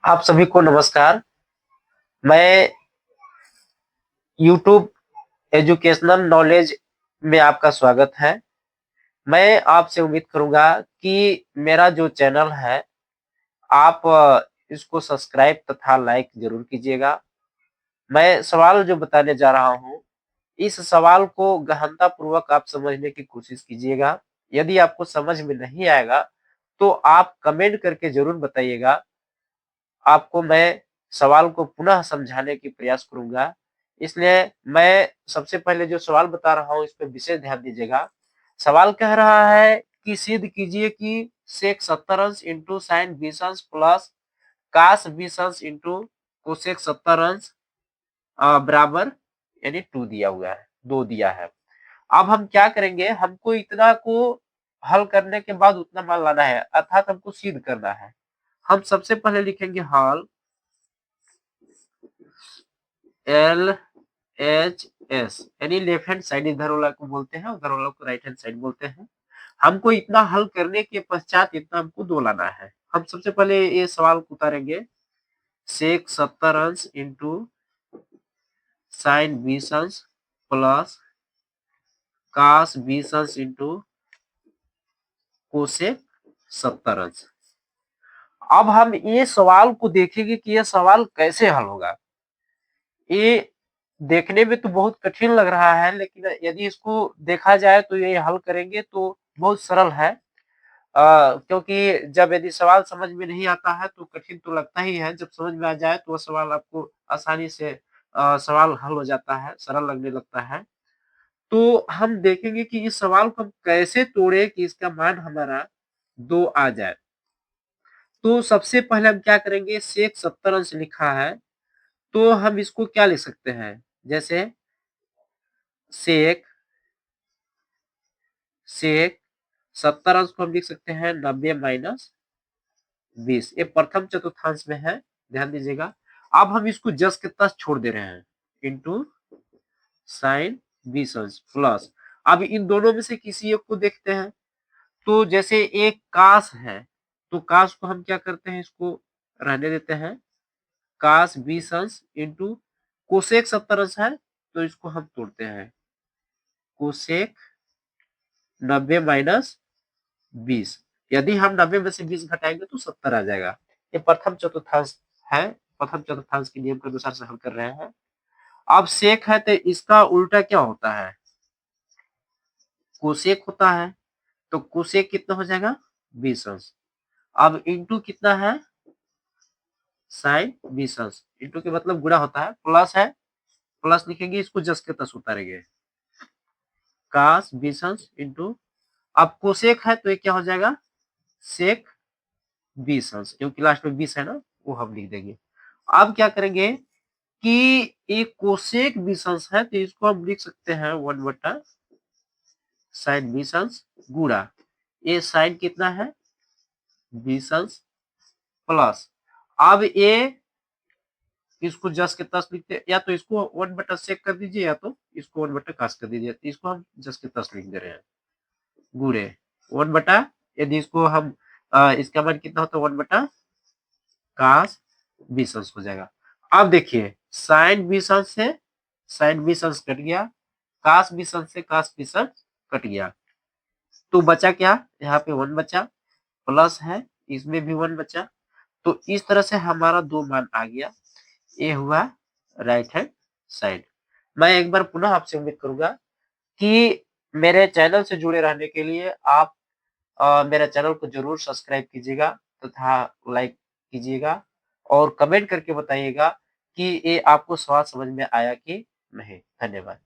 आप सभी को नमस्कार। मैं यूट्यूब एजुकेशनल नॉलेज में आपका स्वागत है। मैं आपसे उम्मीद करूँगा कि मेरा जो चैनल है आप इसको सब्सक्राइब तथा लाइक ज़रूर कीजिएगा। मैं सवाल जो बताने जा रहा हूँ, इस सवाल को गहनतापूर्वक आप समझने की कोशिश कीजिएगा। यदि आपको समझ में नहीं आएगा, तो आप कमेंट करके ज़रूर बताइएगा। आपको मैं सवाल को पुनः समझाने की प्रयास करूँगा। इसलिए मैं सबसे पहले जो सवाल बता रहा हूँ, इस पे विशेष ध्यान दीजिएगा। सवाल कह रहा है कि सिद्ध कीजिए कि सेक 70 अंश इंटू साइन 20 अंश प्लस कॉस 20 अंश इंटू कोसेक 70 अंश बराबर यानी 2 दिया हुआ है, 2 दिया है। अब हम क्या करेंगे, हमको इतना को हल करने के बाद उतना मान लाना है, अर्थात हमको सिद्ध करना है। हम सबसे पहले लिखेंगे हल एल एच एस यानी लेफ्ट हैंड साइड इधर वाला को बोलते हैं, उधर वाला को राइट हैंड साइड बोलते हैं। हमको इतना हल करने के पश्चात इतना हमको दो लाना है। हम सबसे पहले ये सवाल को उतारेंगे, सेक 70 अंश इंटू साइन 20 अंश प्लस कॉस 20 अंश इंटू कोसेक 70 अंश। अब हम ये सवाल को देखेंगे कि यह सवाल कैसे हल होगा। ये देखने में तो बहुत कठिन लग रहा है, लेकिन यदि इसको देखा जाए तो ये हल करेंगे तो बहुत सरल है। क्योंकि जब यदि सवाल समझ में नहीं आता है तो कठिन तो लगता ही है, जब समझ में आ जाए तो वो सवाल आपको आसानी से सवाल हल हो जाता है, सरल लगने लगता है। तो हम देखेंगे कि इस सवाल को हम कैसे तोड़े कि इसका मान हमारा 2 आ जाए। तो सबसे पहले हम क्या करेंगे, सेक 70 अंश लिखा है, तो हम इसको क्या लिख सकते हैं, जैसे सेक सेक 70 अंश को हम लिख सकते हैं 90 माइनस 20। ये प्रथम चतुर्थांश में है, ध्यान दीजिएगा। अब हम इसको जस के तस छोड़ दे रहे हैं, इंटू साइन 20 अंश प्लस, अब इन दोनों में से किसी एक को देखते हैं। तो जैसे एक काश है, तो काश को हम क्या करते हैं, इसको रहने देते हैं, काश 20 अंश इंटू कोसेक 70 अंश है, तो इसको हम तोड़ते हैं, कोसेक 90 माइनस 20। यदि हम 90 में से 20 घटाएंगे तो 70 आ जाएगा। ये प्रथम चतुर्थांश है, प्रथम चतुर्थांश के नियम के अनुसार से हल कर रहे हैं। अब सेक है तो इसका उल्टा क्या होता है, कोसेक होता है। तो कोसेक कितना हो जाएगा, 20 अंश। अब इंटू कितना है, साइन 20 अंश। इंटू के मतलब गुणा होता है, प्लस है, प्लस लिखेंगे, इसको जस के तस उतारेंगे, काश 20 अंश इंटू, अब कोसेक है तो ये क्या हो जाएगा, सेक 20 अंश, क्योंकि लास्ट में 20 है ना, वो हम लिख देंगे। अब क्या करेंगे कि एक कोसेक 20 अंश है, तो इसको हम लिख सकते हैं 1 बटा साइन 20 अंश गुणा, ये साइन कितना है 20 अंश प्लस, अब ये इसको जस के तस लिखते, या तो इसको 1 बटा सेक कर दीजिए, या तो इसको 1 बटा कास कर दीजिए। तो इसको हम जस के तस लिख दे रहे हैं, गुणे 1 बटा, यदि इसको हम इसका मान कितना होता है 1 बटा कास 20 अंश हो जाएगा। अब देखिए साइन 20 अंश से साइन 20 अंश कट गया, कास 20 अंश से कास 20 अंश कट गया, तो बचा क्या, यहाँ पे 1 बचा, प्लस है, इसमें भी 1 बचा। तो इस तरह से हमारा 2 मान आ गया। ये हुआ राइट हैंड साइड। मैं एक बार पुनः आपसे उम्मीद करूंगा कि मेरे चैनल से जुड़े रहने के लिए आप मेरे चैनल को जरूर सब्सक्राइब कीजिएगा तथा लाइक कीजिएगा, और कमेंट करके बताइएगा कि ये आपको सवाल समझ में आया कि नहीं। धन्यवाद।